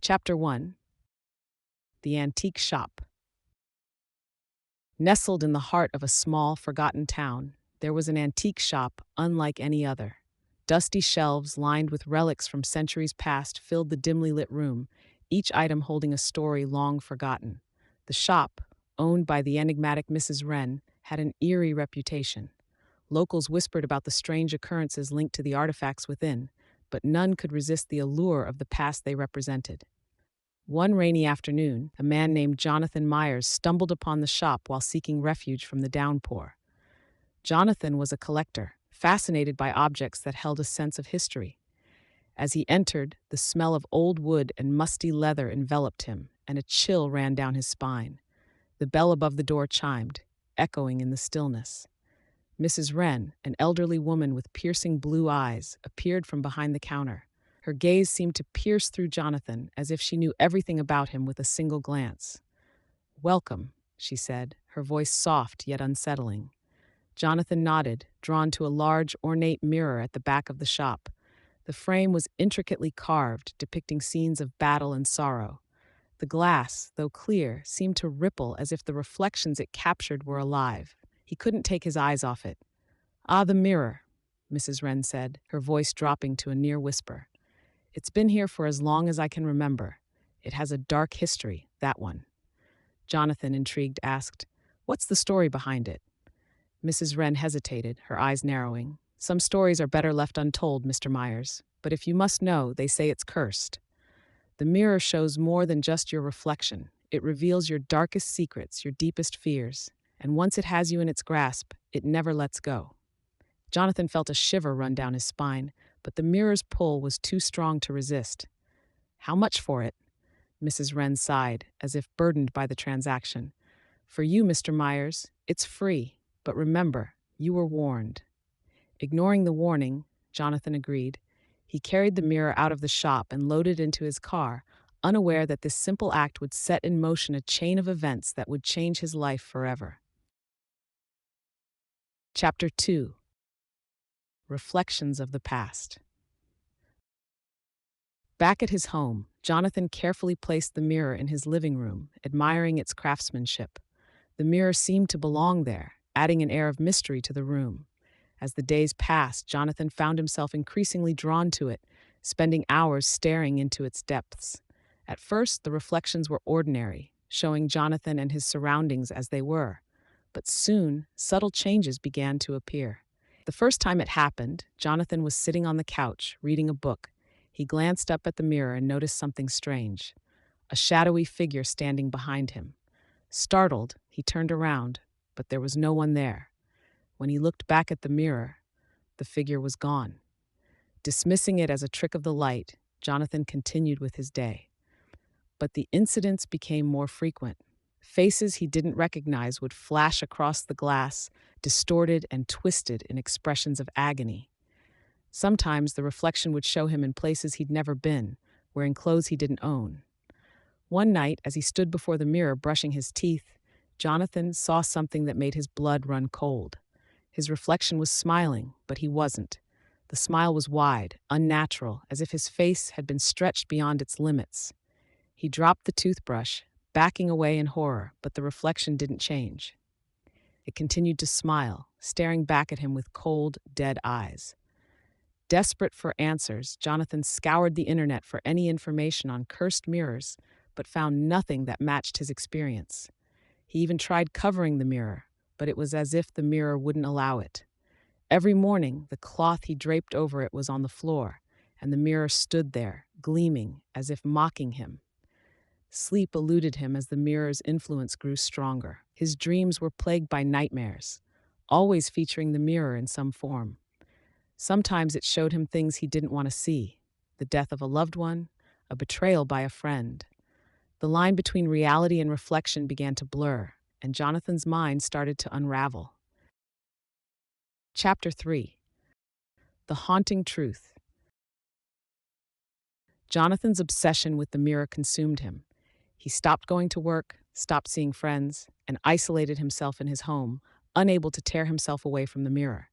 Chapter 1. The Antique Shop. Nestled in the heart of a small, forgotten town, there was an antique shop unlike any other. Dusty shelves lined with relics from centuries past filled the dimly lit room, each item holding a story long forgotten. The shop, owned by the enigmatic Mrs. Wren, had an eerie reputation. Locals whispered about the strange occurrences linked to the artifacts within, but none could resist the allure of the past they represented. One rainy afternoon, a man named Jonathan Myers stumbled upon the shop while seeking refuge from the downpour. Jonathan was a collector, fascinated by objects that held a sense of history. As he entered, the smell of old wood and musty leather enveloped him, and a chill ran down his spine. The bell above the door chimed, echoing in the stillness. Mrs. Wren, an elderly woman with piercing blue eyes, appeared from behind the counter. Her gaze seemed to pierce through Jonathan, as if she knew everything about him with a single glance. "Welcome," she said, her voice soft yet unsettling. Jonathan nodded, drawn to a large, ornate mirror at the back of the shop. The frame was intricately carved, depicting scenes of battle and sorrow. The glass, though clear, seemed to ripple as if the reflections it captured were alive. He couldn't take his eyes off it. "Ah, the mirror," Mrs. Wren said, her voice dropping to a near whisper. "It's been here for as long as I can remember. It has a dark history, that one." Jonathan, intrigued, asked, "What's the story behind it?" Mrs. Wren hesitated, her eyes narrowing. "Some stories are better left untold, Mr. Myers, but if you must know, they say it's cursed. The mirror shows more than just your reflection. It reveals your darkest secrets, your deepest fears, and once it has you in its grasp, it never lets go." Jonathan felt a shiver run down his spine, but the mirror's pull was too strong to resist. "How much for it?" Mrs. Wren sighed, as if burdened by the transaction. "For you, Mr. Myers, it's free, but remember, you were warned." Ignoring the warning, Jonathan agreed. He carried the mirror out of the shop and loaded into his car, unaware that this simple act would set in motion a chain of events that would change his life forever. Chapter 2. Reflections of the Past. Back at his home, Jonathan carefully placed the mirror in his living room, admiring its craftsmanship. The mirror seemed to belong there, adding an air of mystery to the room. As the days passed, Jonathan found himself increasingly drawn to it, spending hours staring into its depths. At first, the reflections were ordinary, showing Jonathan and his surroundings as they were. But soon, subtle changes began to appear. The first time it happened, Jonathan was sitting on the couch, reading a book. He glanced up at the mirror and noticed something strange. A shadowy figure standing behind him. Startled, he turned around, but there was no one there. When he looked back at the mirror, the figure was gone. Dismissing it as a trick of the light, Jonathan continued with his day. But the incidents became more frequent. Faces he didn't recognize would flash across the glass, distorted and twisted in expressions of agony. Sometimes the reflection would show him in places he'd never been, wearing clothes he didn't own. One night, as he stood before the mirror brushing his teeth, Jonathan saw something that made his blood run cold. His reflection was smiling, but he wasn't. The smile was wide, unnatural, as if his face had been stretched beyond its limits. He dropped the toothbrush, backing away in horror, but the reflection didn't change. It continued to smile, staring back at him with cold, dead eyes. Desperate for answers, Jonathan scoured the internet for any information on cursed mirrors, but found nothing that matched his experience. He even tried covering the mirror, but it was as if the mirror wouldn't allow it. Every morning, the cloth he draped over it was on the floor, and the mirror stood there, gleaming, as if mocking him. Sleep eluded him as the mirror's influence grew stronger. His dreams were plagued by nightmares, always featuring the mirror in some form. Sometimes it showed him things he didn't want to see: the death of a loved one, a betrayal by a friend. The line between reality and reflection began to blur, and Jonathan's mind started to unravel. Chapter 3. The Haunting Truth. Jonathan's obsession with the mirror consumed him. He stopped going to work, stopped seeing friends, and isolated himself in his home, unable to tear himself away from the mirror.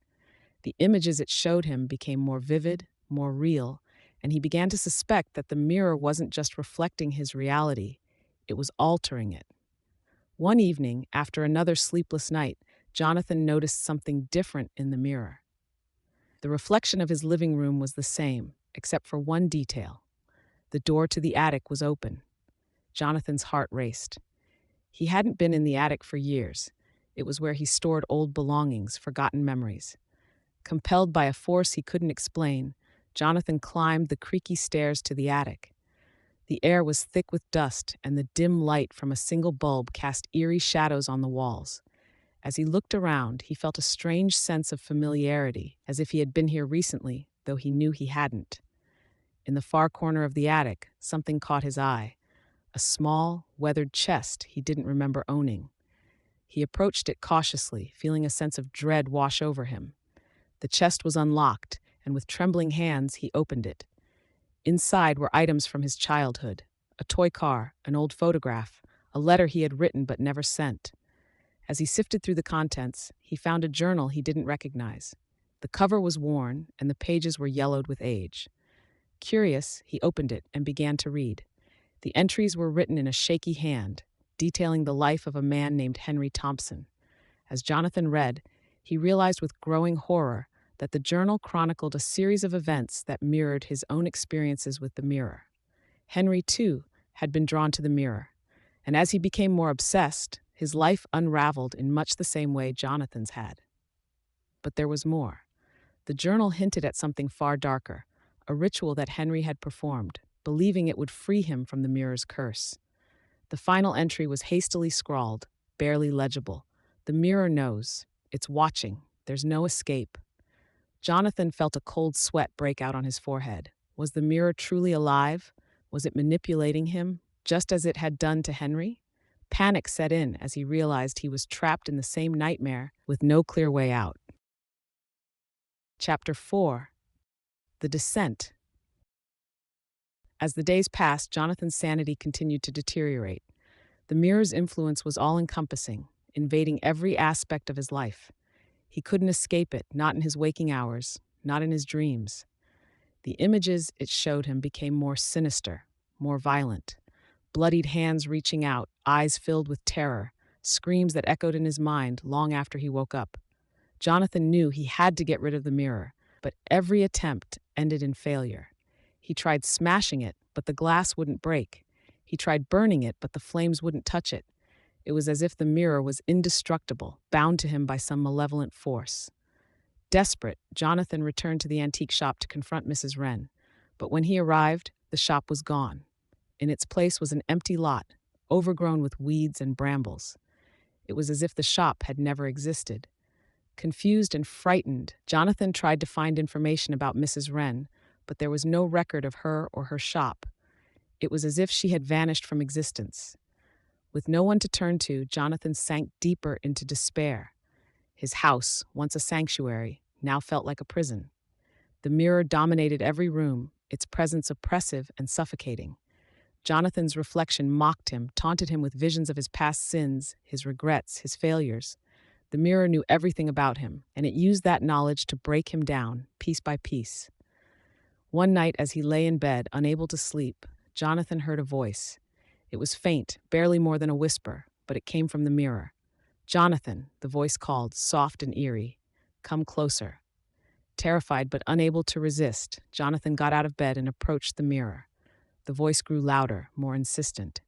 The images it showed him became more vivid, more real, and he began to suspect that the mirror wasn't just reflecting his reality, it was altering it. One evening, after another sleepless night, Jonathan noticed something different in the mirror. The reflection of his living room was the same, except for one detail. The door to the attic was open. Jonathan's heart raced. He hadn't been in the attic for years. It was where he stored old belongings, forgotten memories. Compelled by a force he couldn't explain, Jonathan climbed the creaky stairs to the attic. The air was thick with dust, and the dim light from a single bulb cast eerie shadows on the walls. As he looked around, he felt a strange sense of familiarity, as if he had been here recently, though he knew he hadn't. In the far corner of the attic, something caught his eye. A small, weathered chest he didn't remember owning. He approached it cautiously, feeling a sense of dread wash over him. The chest was unlocked, and with trembling hands he opened it. Inside were items from his childhood: a toy car, an old photograph, a letter he had written but never sent. As he sifted through the contents, he found a journal he didn't recognize. The cover was worn, and the pages were yellowed with age. Curious, he opened it and began to read. The entries were written in a shaky hand, detailing the life of a man named Henry Thompson. As Jonathan read, he realized with growing horror that the journal chronicled a series of events that mirrored his own experiences with the mirror. Henry, too, had been drawn to the mirror, and as he became more obsessed, his life unraveled in much the same way Jonathan's had. But there was more. The journal hinted at something far darker, a ritual that Henry had performed, believing it would free him from the mirror's curse. The final entry was hastily scrawled, barely legible. "The mirror knows. It's watching. There's no escape." Jonathan felt a cold sweat break out on his forehead. Was the mirror truly alive? Was it manipulating him, just as it had done to Henry? Panic set in as he realized he was trapped in the same nightmare with no clear way out. Chapter 4. The Descent. As the days passed, Jonathan's sanity continued to deteriorate. The mirror's influence was all-encompassing, invading every aspect of his life. He couldn't escape it, not in his waking hours, not in his dreams. The images it showed him became more sinister, more violent. Bloodied hands reaching out, eyes filled with terror, screams that echoed in his mind long after he woke up. Jonathan knew he had to get rid of the mirror, but every attempt ended in failure. He tried smashing it, but the glass wouldn't break. He tried burning it, but the flames wouldn't touch it. It was as if the mirror was indestructible, bound to him by some malevolent force. Desperate, Jonathan returned to the antique shop to confront Mrs. Wren. But when he arrived, the shop was gone. In its place was an empty lot, overgrown with weeds and brambles. It was as if the shop had never existed. Confused and frightened, Jonathan tried to find information about Mrs. Wren, but there was no record of her or her shop. It was as if she had vanished from existence. With no one to turn to, Jonathan sank deeper into despair. His house, once a sanctuary, now felt like a prison. The mirror dominated every room, its presence oppressive and suffocating. Jonathan's reflection mocked him, taunted him with visions of his past sins, his regrets, his failures. The mirror knew everything about him, and it used that knowledge to break him down, piece by piece. One night, as he lay in bed, unable to sleep, Jonathan heard a voice. It was faint, barely more than a whisper, but it came from the mirror. "Jonathan," the voice called, soft and eerie. "Come closer." Terrified but unable to resist, Jonathan got out of bed and approached the mirror. The voice grew louder, more insistent.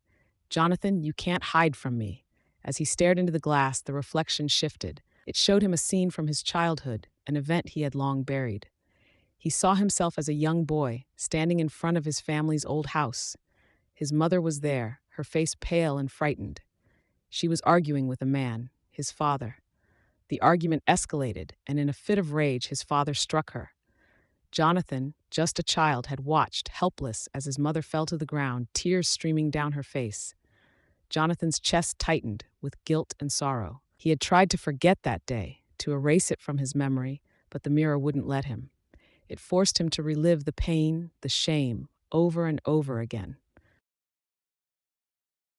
"Jonathan, you can't hide from me." As he stared into the glass, the reflection shifted. It showed him a scene from his childhood, an event he had long buried. He saw himself as a young boy, standing in front of his family's old house. His mother was there, her face pale and frightened. She was arguing with a man, his father. The argument escalated, and in a fit of rage, his father struck her. Jonathan, just a child, had watched, helpless, as his mother fell to the ground, tears streaming down her face. Jonathan's chest tightened with guilt and sorrow. He had tried to forget that day, to erase it from his memory, but the mirror wouldn't let him. It forced him to relive the pain, the shame, over and over again.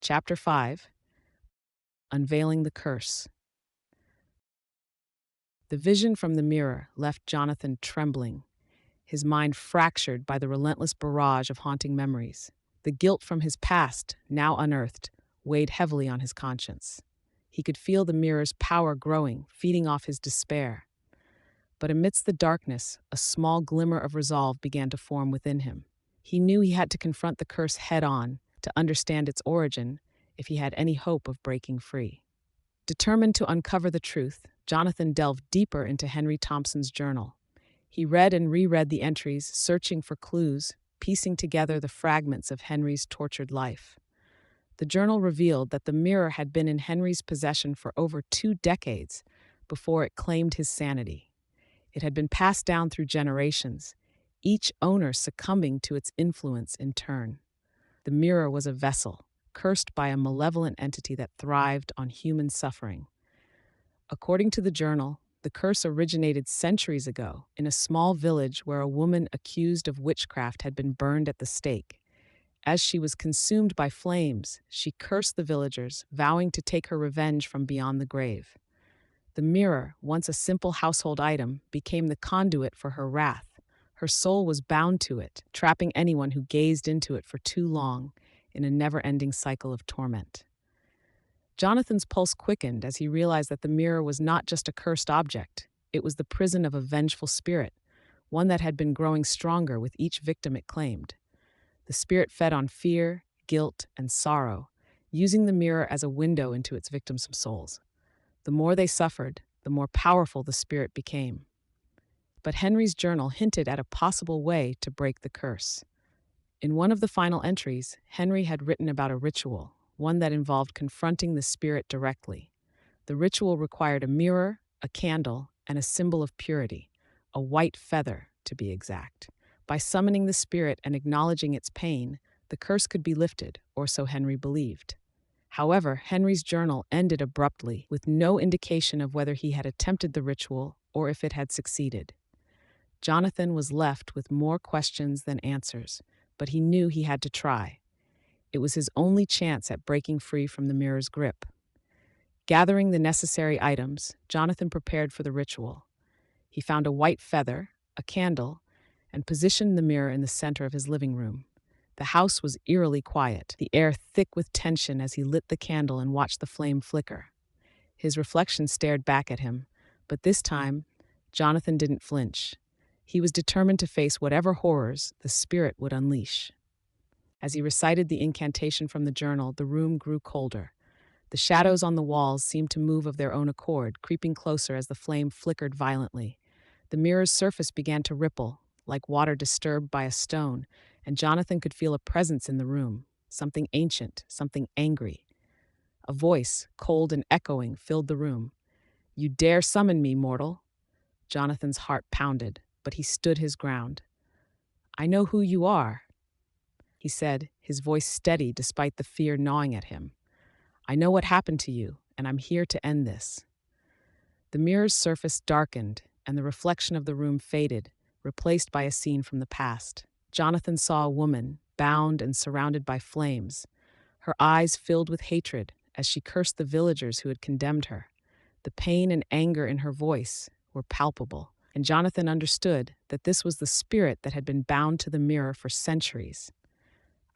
Chapter 5. Unveiling the Curse. The vision from the mirror left Jonathan trembling. his mind fractured by the relentless barrage of haunting memories. The guilt from his past, now unearthed, weighed heavily on his conscience. He could feel the mirror's power growing, feeding off his despair. But amidst the darkness, a small glimmer of resolve began to form within him. He knew he had to confront the curse head-on to understand its origin if he had any hope of breaking free. Determined to uncover the truth, Jonathan delved deeper into Henry Thompson's journal. He read and reread the entries, searching for clues, piecing together the fragments of Henry's tortured life. The journal revealed that the mirror had been in Henry's possession for over 2 decades before it claimed his sanity. It had been passed down through generations, each owner succumbing to its influence in turn. The mirror was a vessel, cursed by a malevolent entity that thrived on human suffering. According to the journal, the curse originated centuries ago in a small village where a woman accused of witchcraft had been burned at the stake. As she was consumed by flames, she cursed the villagers, vowing to take her revenge from beyond the grave. The mirror, once a simple household item, became the conduit for her wrath. Her soul was bound to it, trapping anyone who gazed into it for too long in a never-ending cycle of torment. Jonathan's pulse quickened as he realized that the mirror was not just a cursed object. It was the prison of a vengeful spirit, one that had been growing stronger with each victim it claimed. The spirit fed on fear, guilt, and sorrow, using the mirror as a window into its victims' souls. The more they suffered, the more powerful the spirit became. But Henry's journal hinted at a possible way to break the curse. In one of the final entries, Henry had written about a ritual, one that involved confronting the spirit directly. The ritual required a mirror, a candle, and a symbol of purity, a white feather, to be exact. By summoning the spirit and acknowledging its pain, the curse could be lifted, or so Henry believed. However, Henry's journal ended abruptly, with no indication of whether he had attempted the ritual or if it had succeeded. Jonathan was left with more questions than answers, but he knew he had to try. It was his only chance at breaking free from the mirror's grip. Gathering the necessary items, Jonathan prepared for the ritual. He found a white feather, a candle, and positioned the mirror in the center of his living room. The house was eerily quiet, the air thick with tension as he lit the candle and watched the flame flicker. His reflection stared back at him, but this time, Jonathan didn't flinch. He was determined to face whatever horrors the spirit would unleash. As he recited the incantation from the journal, the room grew colder. The shadows on the walls seemed to move of their own accord, creeping closer as the flame flickered violently. The mirror's surface began to ripple, like water disturbed by a stone, and Jonathan could feel a presence in the room, something ancient, something angry. A voice, cold and echoing, filled the room. "You dare summon me, mortal?" Jonathan's heart pounded, but he stood his ground. "I know who you are," he said, his voice steady despite the fear gnawing at him. "I know what happened to you, and I'm here to end this." The mirror's surface darkened, and the reflection of the room faded, replaced by a scene from the past. Jonathan saw a woman, bound and surrounded by flames. Her eyes filled with hatred as she cursed the villagers who had condemned her. The pain and anger in her voice were palpable, and Jonathan understood that this was the spirit that had been bound to the mirror for centuries.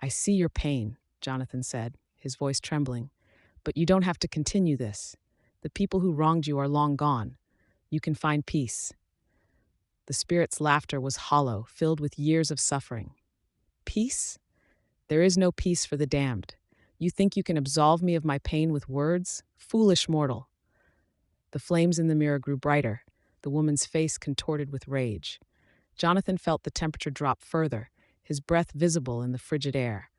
"I see your pain," Jonathan said, his voice trembling, "but you don't have to continue this. The people who wronged you are long gone. You can find peace." The spirit's laughter was hollow, filled with years of suffering. "Peace? There is no peace for the damned. You think you can absolve me of my pain with words? Foolish mortal." The flames in the mirror grew brighter, the woman's face contorted with rage. Jonathan felt the temperature drop further, his breath visible in the frigid air.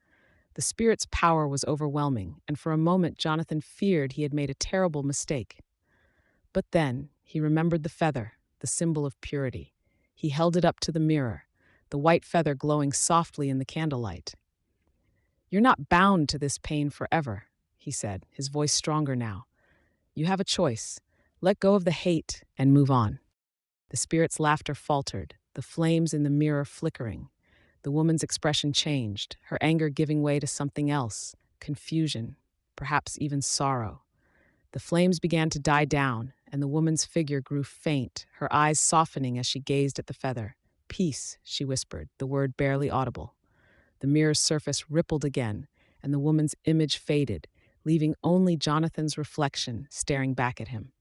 The spirit's power was overwhelming, and for a moment Jonathan feared he had made a terrible mistake. But then he remembered the feather, the symbol of purity. He held it up to the mirror, the white feather glowing softly in the candlelight. "You're not bound to this pain forever," he said, his voice stronger now. "You have a choice. Let go of the hate and move on." The spirit's laughter faltered, the flames in the mirror flickering. The woman's expression changed, her anger giving way to something else, confusion, perhaps even sorrow. The flames began to die down, and the woman's figure grew faint, her eyes softening as she gazed at the feather. "Peace," she whispered, the word barely audible. The mirror's surface rippled again, and the woman's image faded, leaving only Jonathan's reflection staring back at him.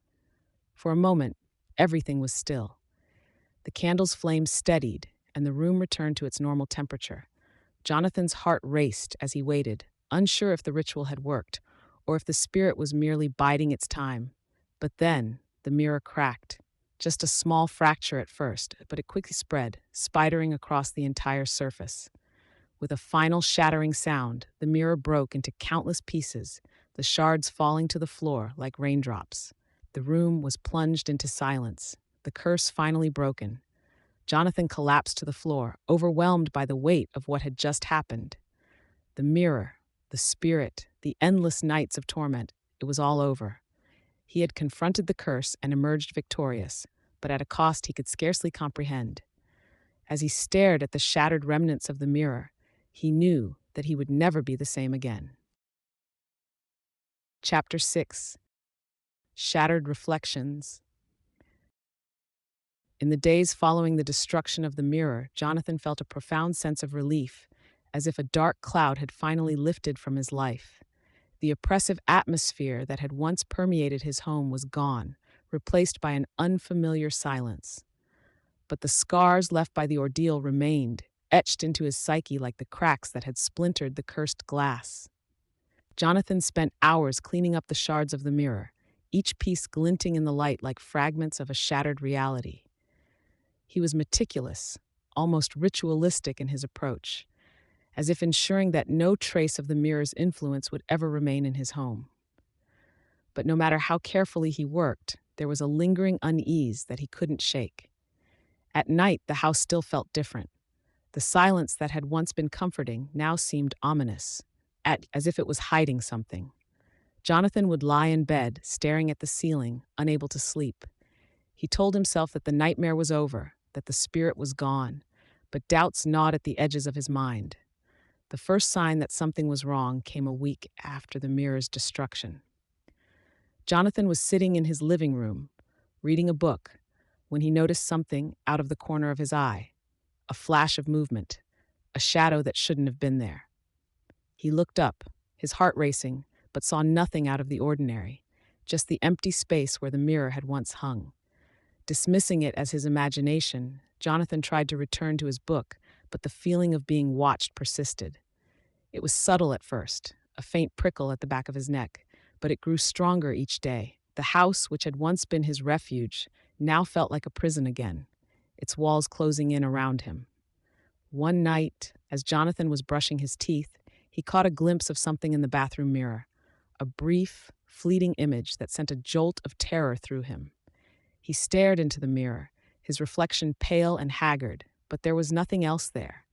For a moment, everything was still. The candle's flame steadied, and the room returned to its normal temperature. Jonathan's heart raced as he waited, unsure if the ritual had worked, or if the spirit was merely biding its time. But then, the mirror cracked. Just a small fracture at first, but it quickly spread, spidering across the entire surface. With a final shattering sound, the mirror broke into countless pieces, the shards falling to the floor like raindrops. The room was plunged into silence, the curse finally broken. Jonathan collapsed to the floor, overwhelmed by the weight of what had just happened. The mirror, the spirit, the endless nights of torment, it was all over. He had confronted the curse and emerged victorious, but at a cost he could scarcely comprehend. As he stared at the shattered remnants of the mirror, he knew that he would never be the same again. Chapter 6. Shattered Reflections. In the days following the destruction of the mirror, Jonathan felt a profound sense of relief, as if a dark cloud had finally lifted from his life. The oppressive atmosphere that had once permeated his home was gone, replaced by an unfamiliar silence. But the scars left by the ordeal remained, etched into his psyche like the cracks that had splintered the cursed glass. Jonathan spent hours cleaning up the shards of the mirror, each piece glinting in the light like fragments of a shattered reality. He was meticulous, almost ritualistic in his approach, as if ensuring that no trace of the mirror's influence would ever remain in his home. But no matter how carefully he worked, there was a lingering unease that he couldn't shake. At night, the house still felt different. The silence that had once been comforting now seemed ominous, as if it was hiding something. Jonathan would lie in bed, staring at the ceiling, unable to sleep. He told himself that the nightmare was over, that the spirit was gone, but doubts gnawed at the edges of his mind. The first sign that something was wrong came a week after the mirror's destruction. Jonathan was sitting in his living room, reading a book, when he noticed something out of the corner of his eye, a flash of movement, a shadow that shouldn't have been there. He looked up, his heart racing, but saw nothing out of the ordinary, just the empty space where the mirror had once hung. Dismissing it as his imagination, Jonathan tried to return to his book, but the feeling of being watched persisted. It was subtle at first, a faint prickle at the back of his neck, but it grew stronger each day. The house, which had once been his refuge, now felt like a prison again, its walls closing in around him. One night, as Jonathan was brushing his teeth, he caught a glimpse of something in the bathroom mirror, a brief, fleeting image that sent a jolt of terror through him. He stared into the mirror, his reflection pale and haggard, but there was nothing else there.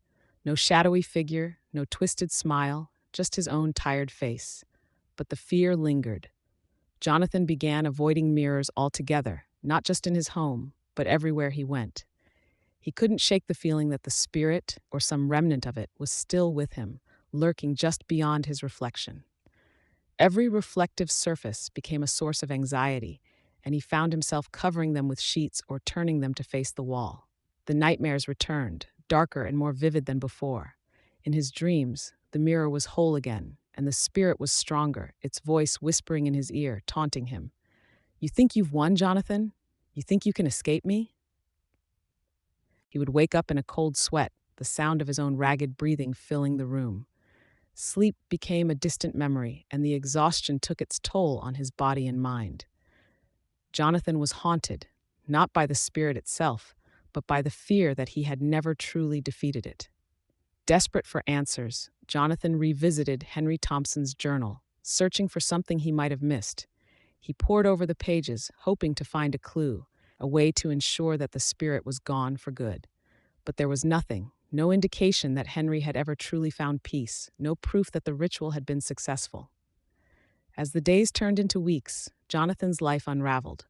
No shadowy figure, no twisted smile, just his own tired face. But the fear lingered. Jonathan began avoiding mirrors altogether, not just in his home, but everywhere he went. He couldn't shake the feeling that the spirit, or some remnant of it, was still with him, lurking just beyond his reflection. Every reflective surface became a source of anxiety, and he found himself covering them with sheets or turning them to face the wall. The nightmares returned, darker and more vivid than before. In his dreams, the mirror was whole again, and the spirit was stronger, its voice whispering in his ear, taunting him. "You think you've won, Jonathan? You think you can escape me?" He would wake up in a cold sweat, the sound of his own ragged breathing filling the room. Sleep became a distant memory, and the exhaustion took its toll on his body and mind. Jonathan was haunted, not by the spirit itself, but by the fear that he had never truly defeated it. Desperate for answers, Jonathan revisited Henry Thompson's journal, searching for something he might have missed. He pored over the pages, hoping to find a clue, a way to ensure that the spirit was gone for good. But there was nothing, no indication that Henry had ever truly found peace, no proof that the ritual had been successful. As the days turned into weeks, Jonathan's life unraveled.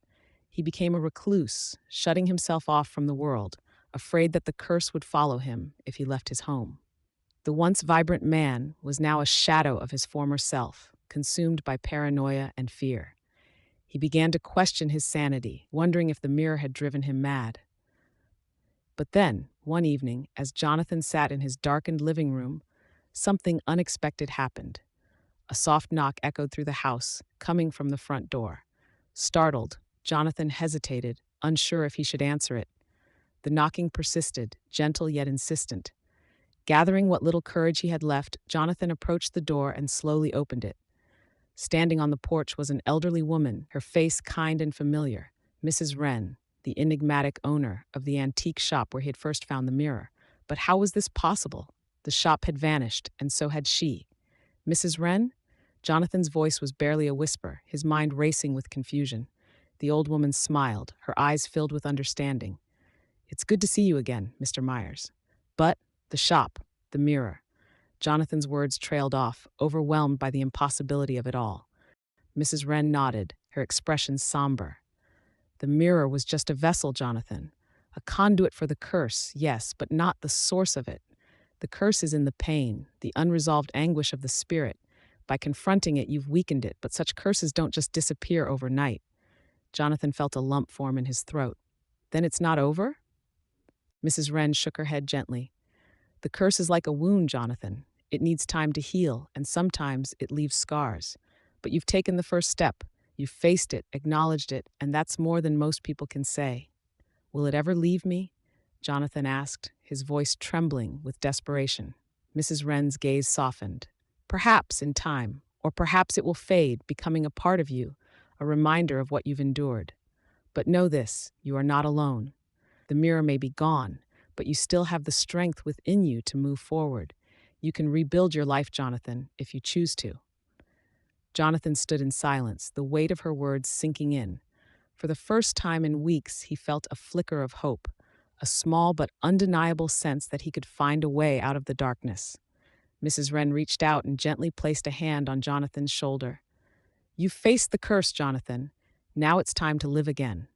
He became a recluse, shutting himself off from the world, afraid that the curse would follow him if he left his home. The once vibrant man was now a shadow of his former self, consumed by paranoia and fear. He began to question his sanity, wondering if the mirror had driven him mad. But then, one evening, as Jonathan sat in his darkened living room, something unexpected happened. A soft knock echoed through the house, coming from the front door. Startled, Jonathan hesitated, unsure if he should answer it. The knocking persisted, gentle yet insistent. Gathering what little courage he had left, Jonathan approached the door and slowly opened it. Standing on the porch was an elderly woman, her face kind and familiar, Mrs. Wren, the enigmatic owner of the antique shop where he had first found the mirror. But how was this possible? The shop had vanished, and so had she. Mrs. Wren? Jonathan's voice was barely a whisper, his mind racing with confusion. The old woman smiled, her eyes filled with understanding. "It's good to see you again, Mr. Myers. But the shop, the mirror." Jonathan's words trailed off, overwhelmed by the impossibility of it all. Mrs. Wren nodded, her expression somber. "The mirror was just a vessel, Jonathan. A conduit for the curse, yes, but not the source of it. The curse is in the pain, the unresolved anguish of the spirit. By confronting it, you've weakened it, but such curses don't just disappear overnight." Jonathan felt a lump form in his throat. "Then it's not over?" Mrs. Wren shook her head gently. "The curse is like a wound, Jonathan. It needs time to heal, and sometimes it leaves scars. But you've taken the first step. You've faced it, acknowledged it, and that's more than most people can say." "Will it ever leave me?" Jonathan asked, his voice trembling with desperation. Mrs. Wren's gaze softened. "Perhaps in time, or perhaps it will fade, becoming a part of you, a reminder of what you've endured. But know this, you are not alone. The mirror may be gone, but you still have the strength within you to move forward. You can rebuild your life, Jonathan, if you choose to." Jonathan stood in silence, the weight of her words sinking in. For the first time in weeks, he felt a flicker of hope, a small but undeniable sense that he could find a way out of the darkness. Mrs. Wren reached out and gently placed a hand on Jonathan's shoulder. "You've faced the curse, Jonathan. Now it's time to live again."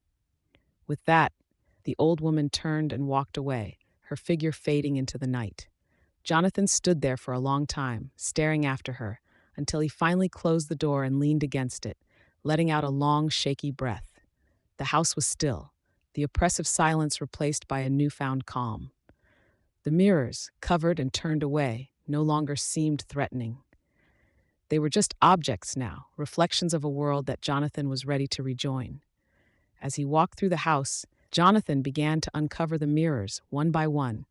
With that, the old woman turned and walked away, her figure fading into the night. Jonathan stood there for a long time, staring after her, until he finally closed the door and leaned against it, letting out a long, shaky breath. The house was still, the oppressive silence replaced by a newfound calm. The mirrors, covered and turned away, no longer seemed threatening. They were just objects now, reflections of a world that Jonathan was ready to rejoin. As he walked through the house, Jonathan began to uncover the mirrors, one by one.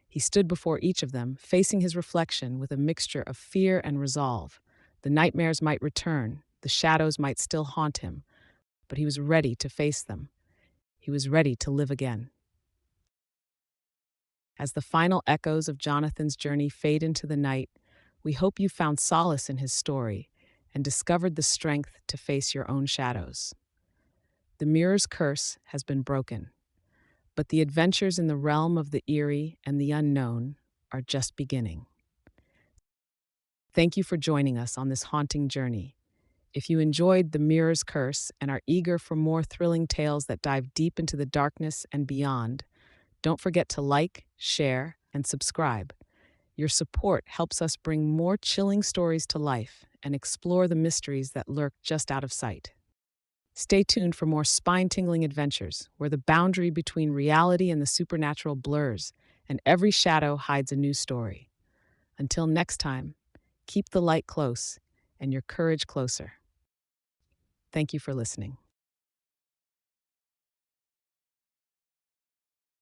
He stood before each of them, facing his reflection with a mixture of fear and resolve. The nightmares might return, the shadows might still haunt him, but he was ready to face them. He was ready to live again. As the final echoes of Jonathan's journey fade into the night, we hope you found solace in his story and discovered the strength to face your own shadows. The mirror's curse has been broken, but the adventures in the realm of the eerie and the unknown are just beginning. Thank you for joining us on this haunting journey. If you enjoyed The Mirror's Curse and are eager for more thrilling tales that dive deep into the darkness and beyond, don't forget to like, share, and subscribe. Your support helps us bring more chilling stories to life and explore the mysteries that lurk just out of sight. Stay tuned for more spine-tingling adventures where the boundary between reality and the supernatural blurs and every shadow hides a new story. Until next time, keep the light close and your courage closer. Thank you for listening.